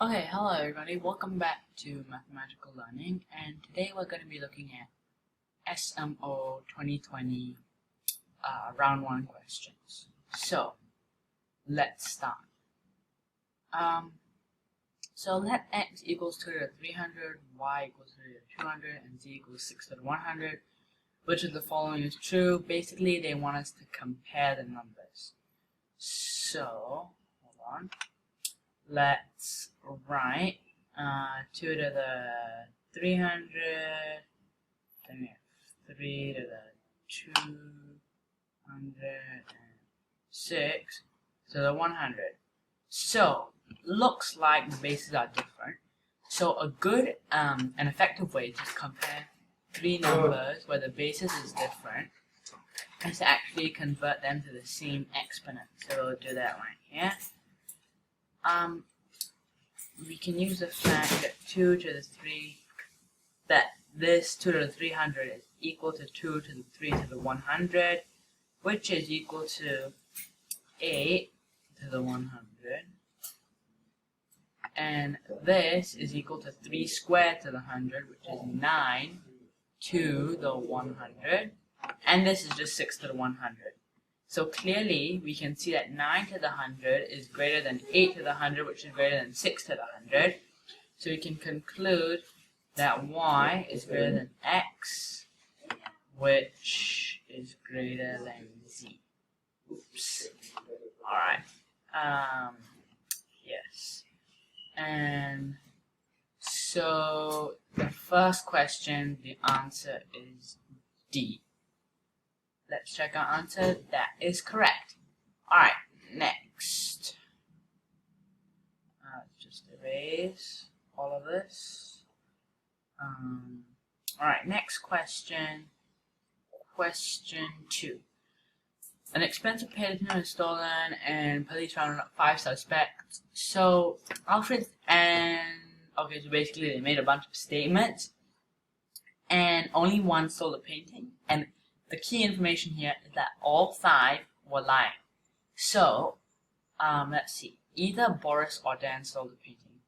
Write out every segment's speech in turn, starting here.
Okay, hello everybody, welcome back to Mathematical Learning, and today we're going to be looking at SMO 2020 round 1 questions. So, let's start. So let x equals 2 to the 300, y equals 2 to the 200, and z equals 6 to the 100. Which of the following is true? Basically, they want us to compare the numbers. So, hold on. Let's write 2 to the 300, then we have 3 to the 206 to the 100. So, looks like the bases are different. So a good and effective way to compare three numbers where the basis is different is to actually convert them to the same exponent. So we'll do that right here. We can use the fact that 2 to the 3, that this 2 to the 300 is equal to 2 to the 3 to the 100, which is equal to 8 to the 100. And this is equal to 3 squared to the 100, which is 9 to the 100. And this is just 6 to the 100. So clearly, we can see that 9 to the 100 is greater than 8 to the 100, which is greater than 6 to the 100. So we can conclude that y is greater than x, which is greater than z. Oops. Alright. Yes. And so the first question, the answer is D. Let's check our answer. That is correct. Alright, next. Let's just erase all of this. Alright, next question. Question 2. An expensive painting was stolen and police rounded up 5 suspects. So, Alfred so basically they made a bunch of statements and only one stole the painting. And the key information here is that all 5 were lying. So, let's see. Either Boris or Dan stole the painting.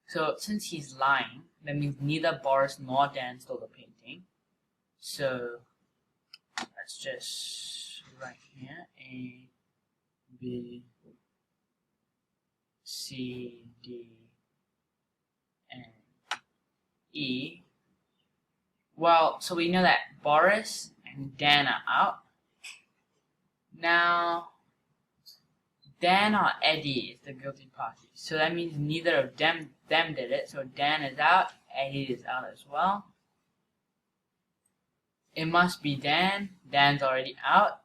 So, since he's lying, that means neither Boris nor Dan stole the painting. So, let's just write here A, B, C, D, and E. Well, so we know that Boris and Dan are out. Now, Dan or Eddie is the guilty party. So that means neither of them did it. So Dan is out, Eddie is out as well. It must be Dan. Dan's already out.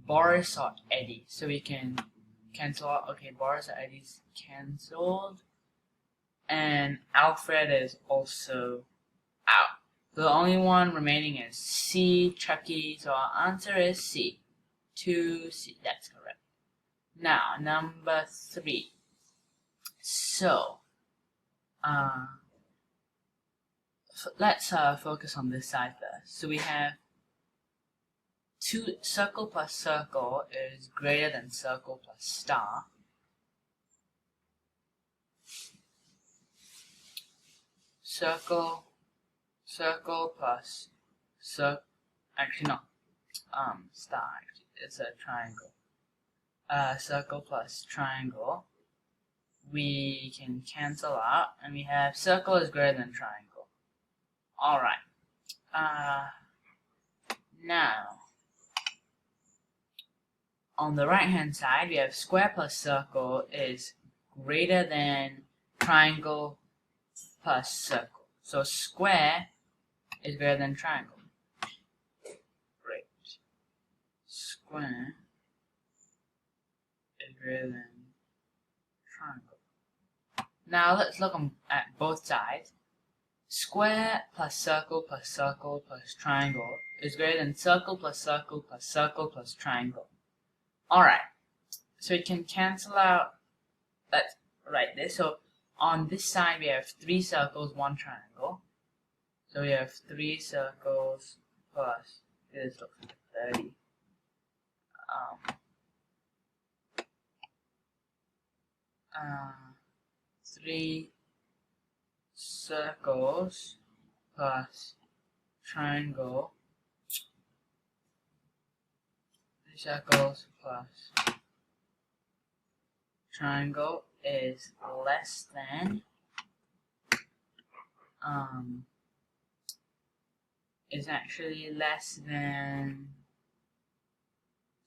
Boris or Eddie. So we can cancel out. Okay, Boris or Eddie's cancelled. And Alfred is also out. So the only one remaining is C, Chucky. So our answer is C. 2C. That's correct. Now, number 3. So, let's focus on this side first. So we have circle plus circle is greater than circle plus star. Circle plus star, it's a triangle. Circle plus triangle, we can cancel out, and we have circle is greater than triangle. Alright. Now, on the right hand side, we have square plus circle is greater than triangle plus circle. So square is greater than triangle. Great. Square is greater than triangle. Now let's look at both sides. Square plus circle plus circle plus triangle is greater than circle plus circle plus circle plus triangle. Alright, so we can cancel out, let's write this. So on this side we have 3 circles, 1 triangle. So we have 3 circles plus, this looks like 30. 3 circles plus triangle, 3 circles plus triangle is less than is actually less than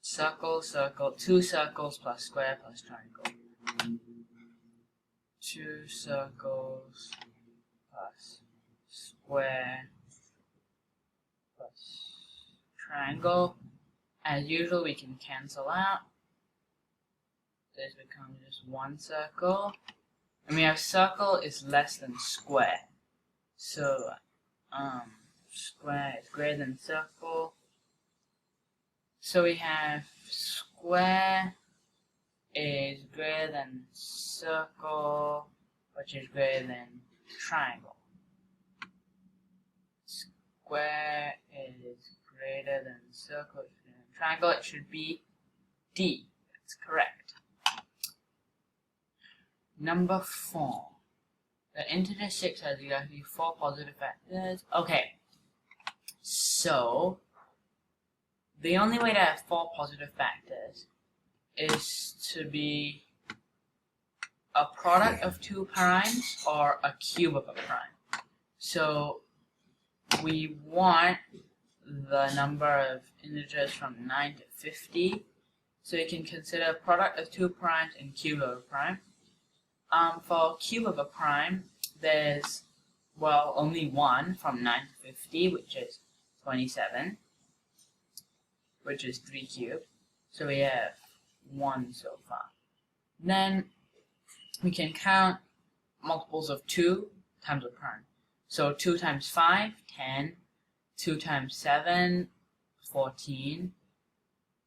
circle, 2 circles plus square plus triangle. 2 circles plus square plus triangle. As usual, we can cancel out. This becomes just 1 circle. And we have circle is less than square. So, square is greater than circle. So we have square is greater than circle, which is greater than triangle. Square is greater than circle, which is greater than triangle. It should be D. That's correct. Number 4. The integer 6 has exactly 4 positive factors. Okay. So, the only way to have 4 positive factors is to be a product of 2 primes or a cube of a prime. So we want the number of integers from 9 to 50. So you can consider product of 2 primes and cube of a prime. For cube of a prime, there's, well, only one from 9 to 50, which is 27, which is 3 cubed. So we have 1 so far. Then we can count multiples of 2 times a prime. So 2 times 5, 10. 2 times 7, 14.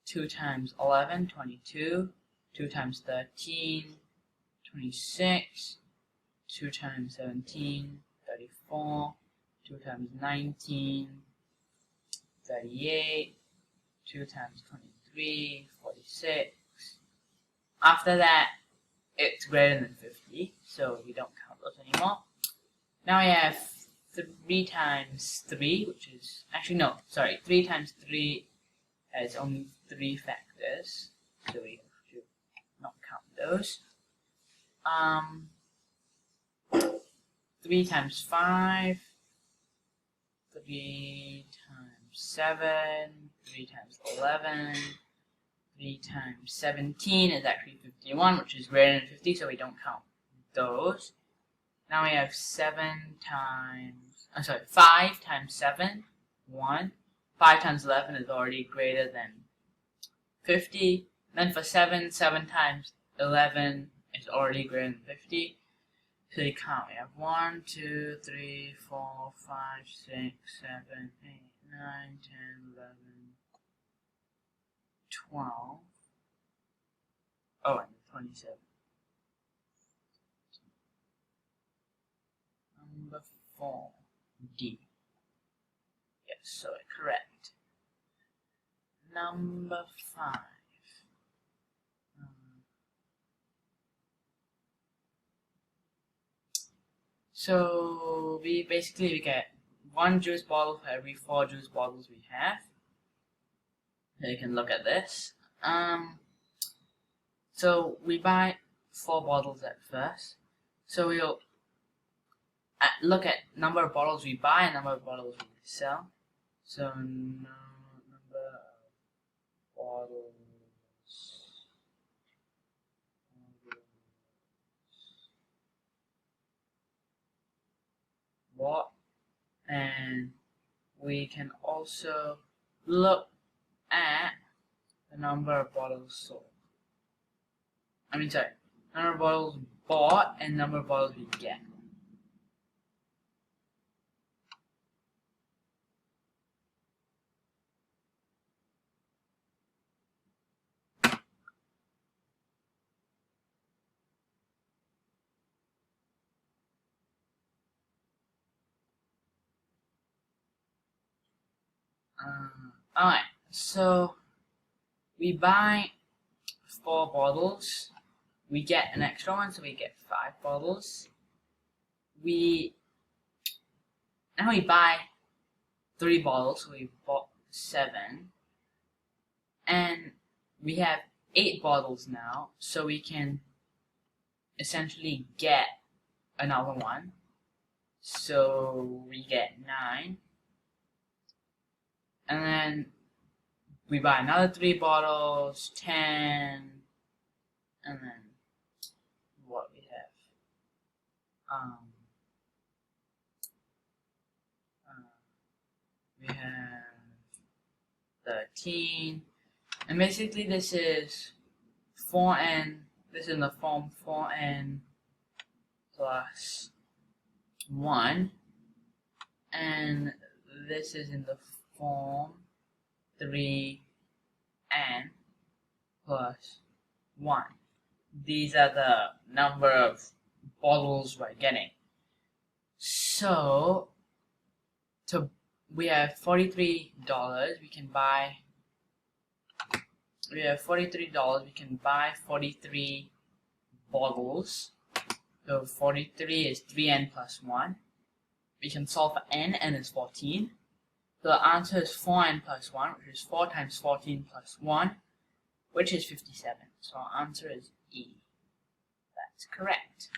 2 times 11, 22. 2 times 13, 26. 2 times 17, 34. 2 times 19, 38. 2 times 23, 46. After that, it's greater than 50, so we don't count those anymore. Now we have 3 times 3, which is, actually no, sorry, 3 times 3 has only 3 factors, so we have to not count those. 3 times 5, 3 times 7, 3 times 11, 3 times 17 is actually 51, which is greater than 50, so we don't count those. Now we have 5 times 7, 1. 5 times 11 is already greater than 50. Then for 7 times 11 is already greater than 50. So you count. We have 1, 2, 3, 4, 5, 6, 7, 8, 9, 10, 11, 12. Oh, and 27. Number 4, D. Yes, so correct. Number 5. So we get 1 juice bottle for every 4 juice bottles we have. So you can look at this. So we buy 4 bottles at first. So we'll look at number of bottles we buy and number of bottles we sell. So number of bottles bought, and we can also look at the number of bottles sold. Number of bottles bought and number of bottles we get. Alright, so we buy 4 bottles, we get an extra one, so we get 5 bottles. Now we buy 3 bottles, so we bought 7. And we have 8 bottles now, so we can essentially get another one. So we get 9. And then we buy another 3 bottles, 10. And then what we have? We have 13. And basically this is 4n, this is in the form 4n plus 1, and this is in the form 3n plus 1. These are the number of bottles we're getting. So we have $43. We can buy 43 bottles. So 43 is 3n plus 1. We can solve for n is 14. So the answer is 4n plus 1, which is 4 times 14 plus 1, which is 57. So our answer is E. That's correct.